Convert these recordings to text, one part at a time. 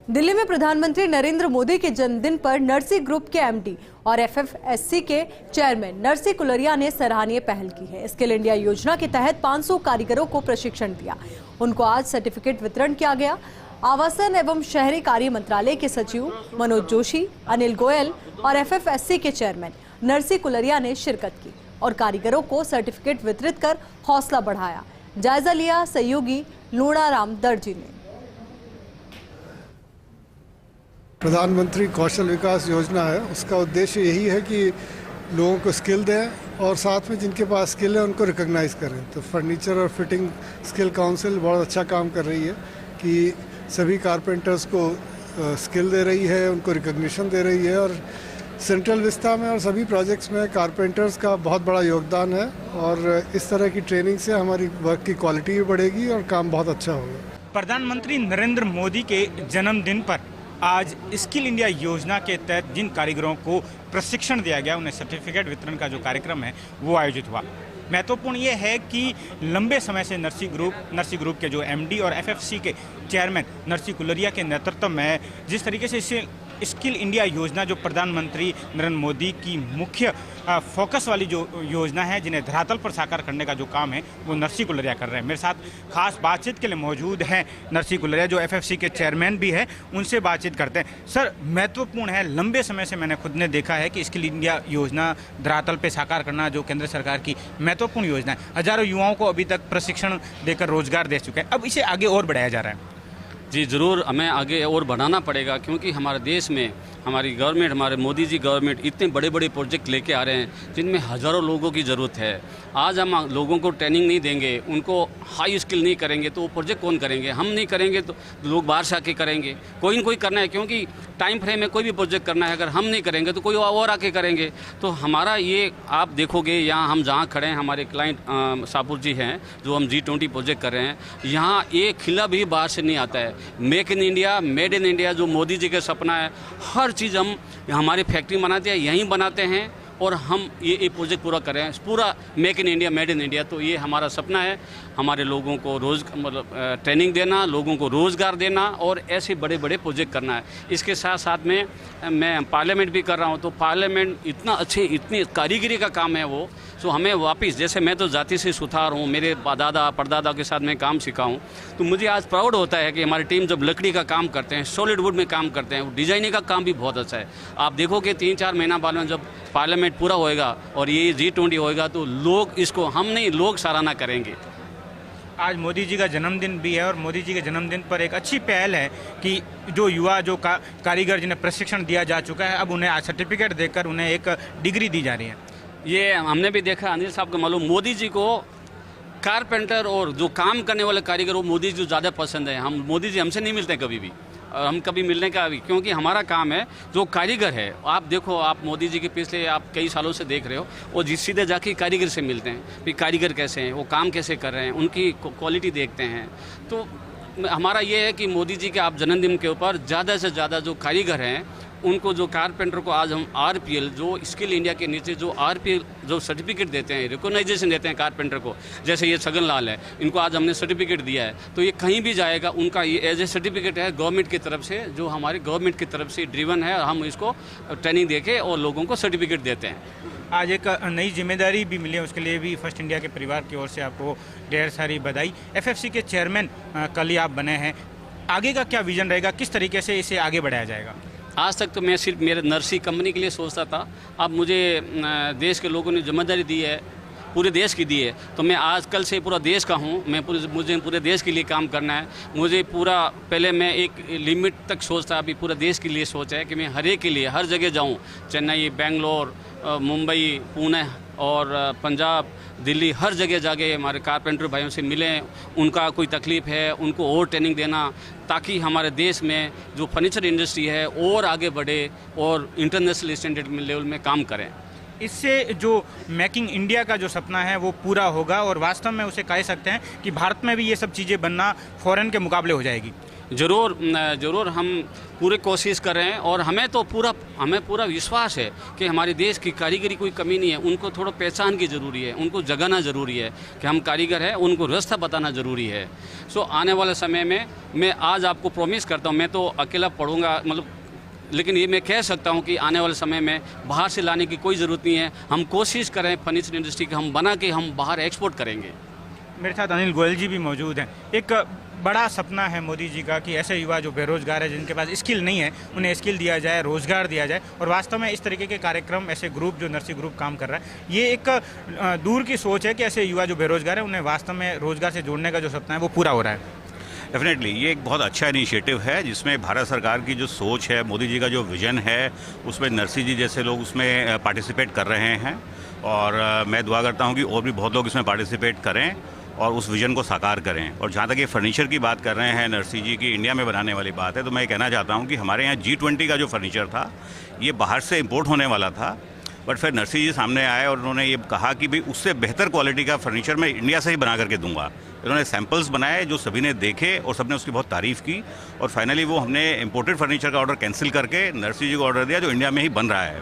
दिल्ली में प्रधानमंत्री नरेंद्र मोदी के जन्मदिन पर नर्सी ग्रुप के एमडी और एफएफएससी के चेयरमैन नर्सी कुलरिया ने सराहनीय पहल की है। स्किल इंडिया योजना के तहत 500 कारीगरों को प्रशिक्षण दिया। उनको आज सर्टिफिकेट वितरण किया गया। आवासन एवं शहरी कार्य मंत्रालय के सचिव मनोज जोशी, अनिल गोयल और एफएफएससी के चेयरमैन नर्सी कुलरिया ने शिरकत की और कारीगरों को सर्टिफिकेट वितरित कर हौसला बढ़ाया। जायजा लिया सहयोगी लूणाराम दर्जी ने। प्रधानमंत्री कौशल विकास योजना है, उसका उद्देश्य यही है कि लोगों को स्किल दें और साथ में जिनके पास स्किल है उनको रिकॉग्नाइज करें। तो फर्नीचर और फिटिंग स्किल काउंसिल बहुत अच्छा काम कर रही है कि सभी कारपेंटर्स को स्किल दे रही है, उनको रिकॉग्निशन दे रही है। और सेंट्रल विस्ता में और सभी प्रोजेक्ट्स में कारपेंटर्स का बहुत बड़ा योगदान है और इस तरह की ट्रेनिंग से हमारी वर्क की क्वालिटी भी बढ़ेगी और काम बहुत अच्छा होगा। प्रधानमंत्री नरेंद्र मोदी के जन्मदिन पर आज स्किल इंडिया योजना के तहत जिन कारीगरों को प्रशिक्षण दिया गया, उन्हें सर्टिफिकेट वितरण का जो कार्यक्रम है वो आयोजित हुआ। महत्वपूर्ण ये है कि लंबे समय से नर्सी ग्रुप के जो एमडी और एफएफसी के चेयरमैन नर्सी कुलरिया के नेतृत्व में जिस तरीके से इसे स्किल इंडिया योजना जो प्रधानमंत्री नरेंद्र मोदी की मुख्य फोकस वाली जो योजना है, जिन्हें धरातल पर साकार करने का जो काम है वो नर्सी कुलरिया कर रहे हैं। मेरे साथ खास बातचीत के लिए मौजूद हैं नर्सी कुलरिया जो एफएफसी के चेयरमैन भी है, उनसे बातचीत करते हैं। सर, महत्वपूर्ण है, लंबे समय से मैंने खुद ने देखा है कि स्किल इंडिया योजना धरातल पर साकार करना जो केंद्र सरकार की महत्वपूर्ण योजना है, हजारों युवाओं को अभी तक प्रशिक्षण देकर रोजगार दे चुका है। अब इसे आगे और बढ़ाया जा रहा है। जी ज़रूर, हमें आगे और बढ़ाना पड़ेगा क्योंकि हमारे देश में हमारी गवर्नमेंट, हमारे मोदी जी गवर्नमेंट इतने बड़े बड़े प्रोजेक्ट लेके आ रहे हैं जिनमें हज़ारों लोगों की ज़रूरत है। आज हम लोगों को ट्रेनिंग नहीं देंगे, उनको हाई स्किल नहीं करेंगे तो वो प्रोजेक्ट कौन करेंगे? हम नहीं करेंगे तो लोग बाहर से आके करेंगे। कोई न कोई करना है क्योंकि टाइम फ्रेम में कोई भी प्रोजेक्ट करना है, अगर हम नहीं करेंगे तो कोई और आके करेंगे। तो हमारा ये आप देखोगे, यहाँ हम जहाँ खड़े हैं, हमारे क्लाइंट शाहपुर जी हैं जो हम G20 प्रोजेक्ट कर रहे हैं, यहाँ एक खिला भी बाहर से नहीं आता है। Make in India, made in India जो मोदी जी का सपना है, हर चीज़ हम हमारी फैक्ट्री बनाते हैं, यहीं बनाते हैं और हम ये प्रोजेक्ट पूरा कर रहे हैं, पूरा make in India, made in India. तो ये हमारा सपना है, हमारे लोगों को ट्रेनिंग देना, लोगों को रोज़गार देना और ऐसे बड़े बड़े प्रोजेक्ट करना है। इसके साथ साथ में मैं पार्लियामेंट भी कर रहा हूँ, तो पार्लियामेंट इतनी कारीगरी का काम है वो। तो हमें वापस, जैसे मैं तो जाति से सुथार हूँ, मेरे दादा परदादा के साथ मैं काम सीखा हूँ, तो मुझे आज प्राउड होता है कि हमारी टीम जब लकड़ी का काम करते हैं, सॉलिड वुड में काम करते हैं, डिजाइनिंग का काम भी बहुत अच्छा है। आप देखोगे 3-4 महीना बाद में जब पार्लियामेंट पूरा होएगा और ये G20 होएगा तो लोग इसको, हम नहीं, लोग सराहना करेंगे। आज मोदी जी का जन्मदिन भी है और मोदी जी के जन्मदिन पर एक अच्छी पहल है कि जो युवा जो कारीगर जिन्हें प्रशिक्षण दिया जा चुका है, अब उन्हें आज सर्टिफिकेट देकर उन्हें एक डिग्री दी जा रही है। ये हमने भी देखा, अनिल साहब को मालूम, मोदी जी को कारपेंटर और जो काम करने वाले कारीगर वो मोदी जी ज़्यादा पसंद है। हम मोदी जी हमसे नहीं मिलते कभी भी, और हम कभी मिलने का भी, क्योंकि हमारा काम है जो कारीगर है। आप देखो, आप मोदी जी के पिछले आप कई सालों से देख रहे हो, वो जिस सीधे जाके कारीगर से मिलते हैं, फिर कारीगर कैसे हैं, वो काम कैसे कर रहे हैं, उनकी क्वालिटी देखते हैं। तो हमारा ये है कि मोदी जी के आप जन्मदिन के ऊपर ज़्यादा से ज़्यादा जो कारीगर हैं उनको, जो कारपेंटर को आज हम RPL जो स्किल इंडिया के नीचे जो RPL जो सर्टिफिकेट देते हैं, रिकॉग्नाइजेशन देते हैं कारपेंटर को, जैसे ये छगन लाल है, इनको आज हमने सर्टिफिकेट दिया है, तो ये कहीं भी जाएगा उनका ये एज ए सर्टिफिकेट है गवर्नमेंट की तरफ से, जो हमारी गवर्नमेंट की तरफ से ड्रिवन है। हम इसको ट्रेनिंग देके और लोगों को सर्टिफिकेट देते हैं। आज एक नई जिम्मेदारी भी मिली है, उसके लिए भी फर्स्ट इंडिया के परिवार की ओर से आपको ढेर सारी बधाई। एफएफसी के चेयरमैन कल ही आप बने हैं, आगे का क्या विजन रहेगा, किस तरीके से इसे आगे बढ़ाया जाएगा? आज तक तो मैं सिर्फ मेरे नर्सी कंपनी के लिए सोचता था, अब मुझे देश के लोगों ने जिम्मेदारी दी है, पूरे देश की दी है, तो मैं आज कल से पूरा देश का हूँ। मुझे पूरे देश के लिए काम करना है। मुझे पूरा, पहले मैं एक लिमिट तक सोचता, अभी पूरा देश के लिए सोचा है कि मैं हर एक के लिए हर जगह जाऊँ, चेन्नई, बेंगलोर, मुंबई, पुणे और पंजाब, दिल्ली, हर जगह जाके हमारे कारपेंटर भाइयों से मिलें, उनका कोई तकलीफ़ है उनको और ट्रेनिंग देना, ताकि हमारे देश में जो फर्नीचर इंडस्ट्री है और आगे बढ़े और इंटरनेशनल स्टैंडर्ड लेवल में काम करें। इससे जो मेकिंग इंडिया का जो सपना है वो पूरा होगा और वास्तव में उसे कह सकते हैं कि भारत में भी ये सब चीज़ें बनना फ़ॉरेन के मुकाबले हो जाएगी। ज़रूर हम पूरी कोशिश कर रहे हैं और हमें पूरा विश्वास है कि हमारे देश की कारीगरी कोई कमी नहीं है। उनको थोड़ा पहचान की ज़रूरी है, उनको जगाना ज़रूरी है कि हम कारीगर हैं, उनको रास्ता बताना ज़रूरी है। सो आने वाले समय में मैं आज आपको प्रॉमिस करता हूँ, मैं तो अकेला पढ़ूँगा लेकिन ये मैं कह सकता हूँ कि आने वाले समय में बाहर से लाने की कोई ज़रूरत नहीं है। हम कोशिश करें फर्नीचर इंडस्ट्री की हम बना के हम बाहर एक्सपोर्ट करेंगे। मेरे साथ अनिल गोयल जी भी मौजूद हैं। एक बड़ा सपना है मोदी जी का कि ऐसे युवा जो बेरोजगार है, जिनके पास स्किल नहीं है, उन्हें स्किल दिया जाए, रोजगार दिया जाए। और वास्तव में इस तरीके के कार्यक्रम, ऐसे ग्रुप जो नर्सी ग्रुप काम कर रहा है, ये एक दूर की सोच है कि ऐसे युवा जो बेरोजगार है उन्हें वास्तव में रोजगार से जोड़ने का जो सपना है वो पूरा हो रहा है। डेफिनेटली ये एक बहुत अच्छा इनिशिएटिव है जिसमें भारत सरकार की जो सोच है, मोदी जी का जो विजन है, उसमें नरसी जी जैसे लोग उसमें पार्टिसिपेट कर रहे हैं। और मैं दुआ करता हूँ कि और भी बहुत लोग इसमें पार्टिसिपेट करें और उस विजन को साकार करें। और जहाँ तक ये फर्नीचर की बात कर रहे हैं, नरसी जी की इंडिया में बनाने वाली बात है, तो मैं ये कहना चाहता हूँ कि हमारे यहाँ G20 का जो फर्नीचर था ये बाहर से इम्पोर्ट होने वाला था, बट फिर नरसी जी सामने आए और उन्होंने ये कहा कि भाई उससे बेहतर क्वालिटी का फर्नीचर मैं इंडिया से ही बना करके दूंगा। उन्होंने सैम्पल्स बनाए जो सभी ने देखे और सबने उसकी बहुत तारीफ़ की और फाइनली वो हमने इम्पोर्टेड फर्नीचर का ऑर्डर कैंसिल करके नरसी जी को ऑर्डर दिया जो इंडिया में ही बन रहा है।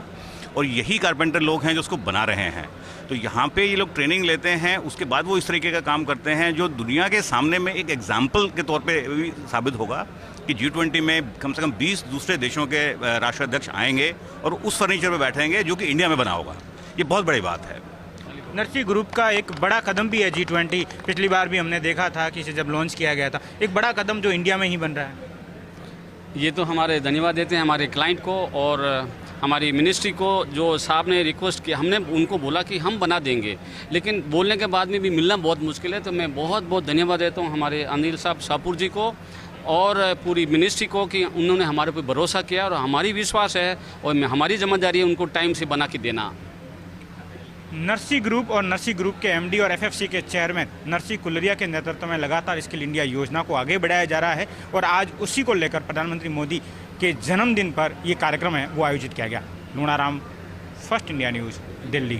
और यही कारपेंटर लोग हैं जो उसको बना रहे हैं। तो यहाँ पे ये लोग ट्रेनिंग लेते हैं, उसके बाद वो इस तरीके का काम करते हैं जो दुनिया के सामने में एक एग्जाम्पल के तौर पे भी साबित होगा कि G20 में कम से कम 20 दूसरे देशों के राष्ट्राध्यक्ष आएंगे और उस फर्नीचर पे बैठेंगे जो कि इंडिया में बना होगा। ये बहुत बड़ी बात है। नरसी ग्रुप का एक बड़ा कदम भी है G20। पिछली बार भी हमने देखा था कि इसे जब लॉन्च किया गया था, एक बड़ा कदम जो इंडिया में ही बन रहा है। ये तो हमारे धन्यवाद देते हैं हमारे क्लाइंट को और हमारी मिनिस्ट्री को, जो साहब ने रिक्वेस्ट किया, हमने उनको बोला कि हम बना देंगे, लेकिन बोलने के बाद में भी मिलना बहुत मुश्किल है। तो मैं बहुत बहुत धन्यवाद देता हूँ हमारे अनिल साहब शाहपुर जी को और पूरी मिनिस्ट्री को कि उन्होंने हमारे पर भरोसा किया और हमारी विश्वास है और हमारी जिम्मेदारी है उनको टाइम से बना के देना। नरसी ग्रुप और नरसी ग्रुप के MD और FFC के चेयरमैन नरसी कुलरिया के नेतृत्व में लगातार स्किल इंडिया योजना को आगे बढ़ाया जा रहा है और आज उसी को लेकर प्रधानमंत्री मोदी के जन्मदिन पर ये कार्यक्रम है वो आयोजित किया गया। Lunaram, first India news, Delhi.